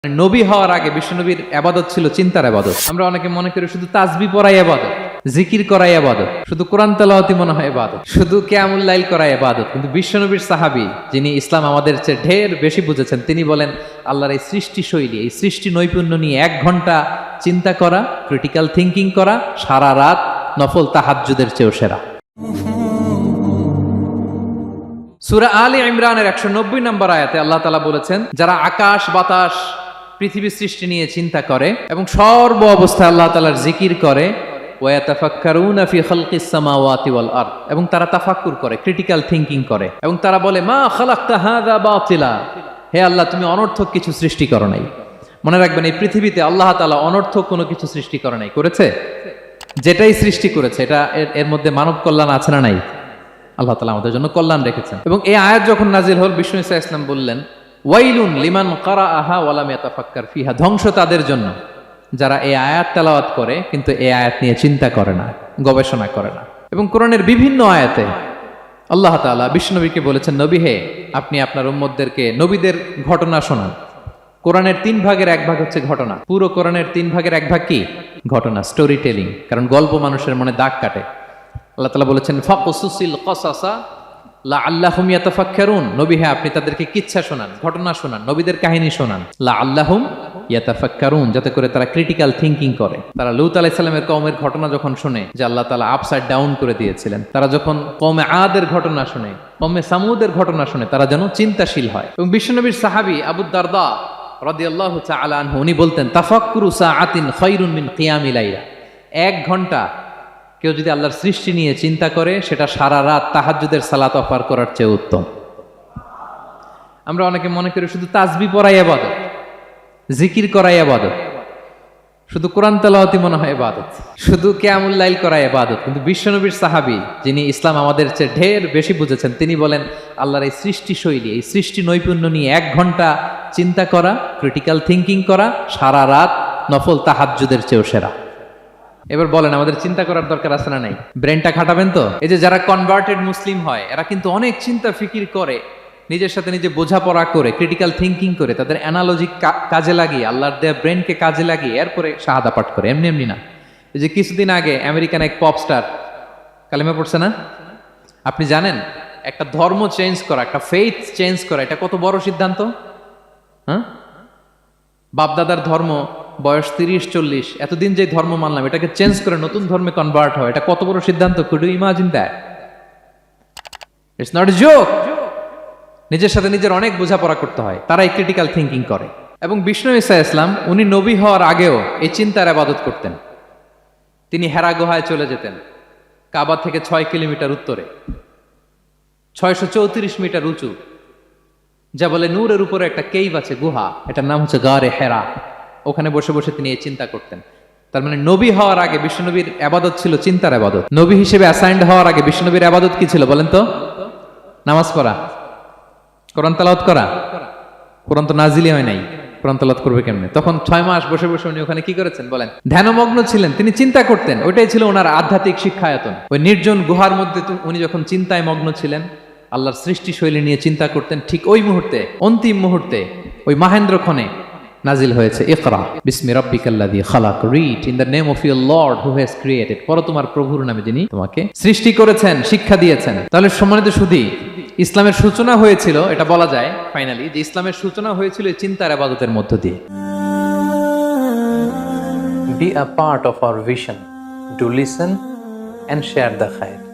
নবী হওয়ার আগে বিশ্বনবীর ইবাদত ছিল চিন্তার ইবাদত। আমরা অনেকে মনে করি শুধু তাসবিহ পড়াই ইবাদত, জিকির করাই ইবাদত, শুধু কোরআন তেলাওয়াতই মনে হয় ইবাদত, শুধু কিয়ামুল লাইল করাই ইবাদত। কিন্তু বিশ্বনবীর সাহাবী যিনি ইসলাম আমাদের চেয়ে ঢের বেশি বুঝেছেন, তিনি বলেন আল্লাহর এই সৃষ্টি শৈলী, এই সৃষ্টি নৈপুণ্য নিয়ে 1 ঘন্টা চিন্তা করা, ক্রিটিক্যাল থিঙ্কিং করা, সারা রাত নফল তাহাজ্জুদের চেয়েও সেরা। সূরা আলে ইমরানের 190 নম্বর আয়াতে আল্লাহ তাআলা বলেছেন, যারা আকাশ বাতাস পৃথিবী সৃষ্টি নিয়ে চিন্তা করে এবং সর্ব অবস্থায় আল্লাহ তাআলার জিকির করে, ওয়া ইয়াতাফাক্কারুনা ফি খালকিস সামাওয়াতি ওয়াল আরদ, এবং তারা তাফাক্কুর করে, ক্রিটিক্যাল থিঙ্কিং করে, এবং তারা বলে মা খালাকতা হাযা বাতিলা, হে আল্লাহ তুমি অনর্থক কিছু সৃষ্টি করো নাই। মনে রাখবেন, এই পৃথিবীতে আল্লাহ তাআলা অনর্থক কোনো কিছু সৃষ্টি করে নাই, করেছে? যেটাই সৃষ্টি করেছে এটা এর মধ্যে মানব কল্যাণ আছে না নাই? আল্লাহ তাআলা আমাদের জন্য কল্যাণ রেখেছেন। এবং এই আয়াত যখন নাজিল হল, বিষ্ণু ঈসা ইসলাম বললেন, ওয়াইলুন লিমান কারাআহা ওয়া লাম ইয়াতাফাক্কার ফিহা, ধ্বংস তাদের জন্য যারা এই আয়াত তেলাওয়াত করে কিন্তু এই আয়াত নিয়ে চিন্তা করে না, গবেষণা করে না। এবং কোরআনের বিভিন্ন আয়াতে আল্লাহ তাআলা বিশ্বনবীকে বলেছেন, নবী হে, আপনি আপনার উম্মতদেরকে নবীদের ঘটনা শোনান। কোরআনের 3 ভাগের 1 ভাগ হচ্ছে ঘটনা। পুরো কোরআনের 3 ভাগের 1 ভাগ কি? ঘটনা, স্টোরি টেলিং। কারণ গল্প মানুষের মনে দাগ কাটে। আল্লাহ তাআলা বলেছেন, ফাকুসুসিল কসাসা লাআল্লাহুম ইয়াতাফাক্কারুন, নবী হে আপনি তাদেরকে কিচ্ছা শোনান, ঘটনা শোনান, নবীদের কাহিনী শোনান, লাআল্লাহুম ইয়াতাফাক্কারুন, যাতে করে তারা ক্রিটিক্যাল থিঙ্কিং করে। তারা লূত আলাইহিস সালামের কওমের ঘটনা যখন শুনে যে আল্লাহ তাআলা আপসাইড ডাউন করে দিয়েছিলেন, তারা যখন কওমে আদের ঘটনা শুনে, কওমে সামুদের ঘটনা শুনে, তারা যেন চিন্তাশীল হয়। এবং বিশ্বনবীর সাহাবী আবু দারদা রাদিয়াল্লাহু তাআলা আনহু, উনি বলতেন, তাফাক্কুরু সাআতিন খায়রুন মিন কিয়ামিল লাইলা, 1 ঘন্টা কেউ যদি আল্লাহর সৃষ্টি নিয়ে চিন্তা করে, সেটা সারা রাত তাহাজ্জুদের সালাত পার করার চেয়ে উত্তম। আমরা অনেকে মনে করি শুধু তাসবিহ পড়াই ইবাদত, জিকির করাই ইবাদত, শুধু কোরআন তেলাওয়াতই মনে হয় ইবাদত, শুধু কিয়ামুল লাইল করাই ইবাদত। কিন্তু বিশ্বনবীর সাহাবী যিনি ইসলাম আমাদের চেয়ে ঢের বেশি বুঝেছেন, তিনি বলেন আল্লাহর এই সৃষ্টি শৈলী, এই সৃষ্টি নৈপুণ্য নিয়ে 1 ঘন্টা চিন্তা করা, ক্রিটিক্যাল থিঙ্কিং করা, সারা রাত নফল তাহাজ্জুদের চেয়েও সেরা। এবার বলেন, আমাদের চিন্তা করার দরকার আছে না নাই? ব্রেনটা খাটাবেন তো? এই যে যারা কনভার্টেড মুসলিম হয়, এরা কিন্তু অনেক চিন্তা ফিকির করে, নিজের সাথে নিজে বোঝাপড়া করে, ক্রিটিক্যাল থিঙ্কিং করে, তাদের অ্যানালজি কাজে লাগিয়ে, আল্লাহর দেয়া ব্রেনকে কাজে লাগিয়ে এরপরে শাহাদা পাঠ করে, এমনি এমনি না। এই যে কিছুদিন আগে আমেরিকান এক পপ স্টার কালেমা পড়ছে না? আপনি জানেন একটা ধর্ম চেঞ্জ করা, একটা ফেইথ চেঞ্জ করা, এটা কত বড় সিদ্ধান্ত? হ্যাঁ, বাপদাদার ধর্ম, বয়স 30-40, এতদিন যে ধর্ম মানলাম, এটাকে চেঞ্জ করে নতুন ধর্মে কনভার্ট হয়, এটা কত বড় সিদ্ধান্ত? Could you imagine that? It's not a joke. নিজের সাথে নিজের অনেক বোঝাপড়া করতে হয়, তারাই ক্রিটিক্যাল থিঙ্কিং করে। এবং বিষ্ণু ঈসা ইসলাম, উনি নবী হওয়ার আগেও এই চিন্তার ইবাদত করতেন। তিনি হেরা গুহায় চলে যেতেন, কাবা থেকে 6 কিলোমিটার উত্তরে, 634 মিটার উঁচু, যা বলে নূরের উপরে একটা কেইভ আছে, গুহা, এটার নাম হচ্ছে গারে হেরা। ওখানে বসে বসে তিনি এই চিন্তা করতেন। তার মানে নবী হওয়ার আগে বিশ্বনবীর ইবাদত ছিল চিন্তার ইবাদত। নবী হিসেবে অ্যাসাইন্ড হওয়ার আগে বিশ্বনবীর ইবাদত কি ছিল বলেন তো? নামাজ পড়া, কোরআন তেলাওয়াত করা। কোরআন তো নাজিলই হয় নাই, কোরআন তেলাওয়াত করবে কেমনে? তখন 6 মাস বসে বসে উনি ওখানে কি করেছেন বলেন? ধ্যানমগ্ন ছিলেন, তিনি চিন্তা করতেন। ওইটাই ছিল ওনার আধ্যাত্মিক শিক্ষায়তন। ওই নির্জন গুহার মধ্যে উনি যখন চিন্তায় মগ্ন ছিলেন, আল্লাহর সৃষ্টি শৈলী নিয়ে চিন্তা করতেন, ঠিক ওই মুহূর্তে, অন্তিম মুহূর্তে, ওই মাহেন্দ্রক্ষণে নাজিল হয়েছে ইকরা বিসমি রাব্বিকাল্লাযী খালাক, read in the name of your lord who has created, পড়ো তোমার প্রভুর নামে যিনি তোমাকে সৃষ্টি করেছেন, শিক্ষা দিয়েছেন। তাহলে সম্মানিত সুধী, ইসলামের সূচনা হয়েছিল, এটা বলা যায় ফাইনালি যে ইসলামের সূচনা হয়েছিল এই চিন্তার ইবাদতের মধ্য দিয়ে। Be a part of our vision, do listen and share the খায়র।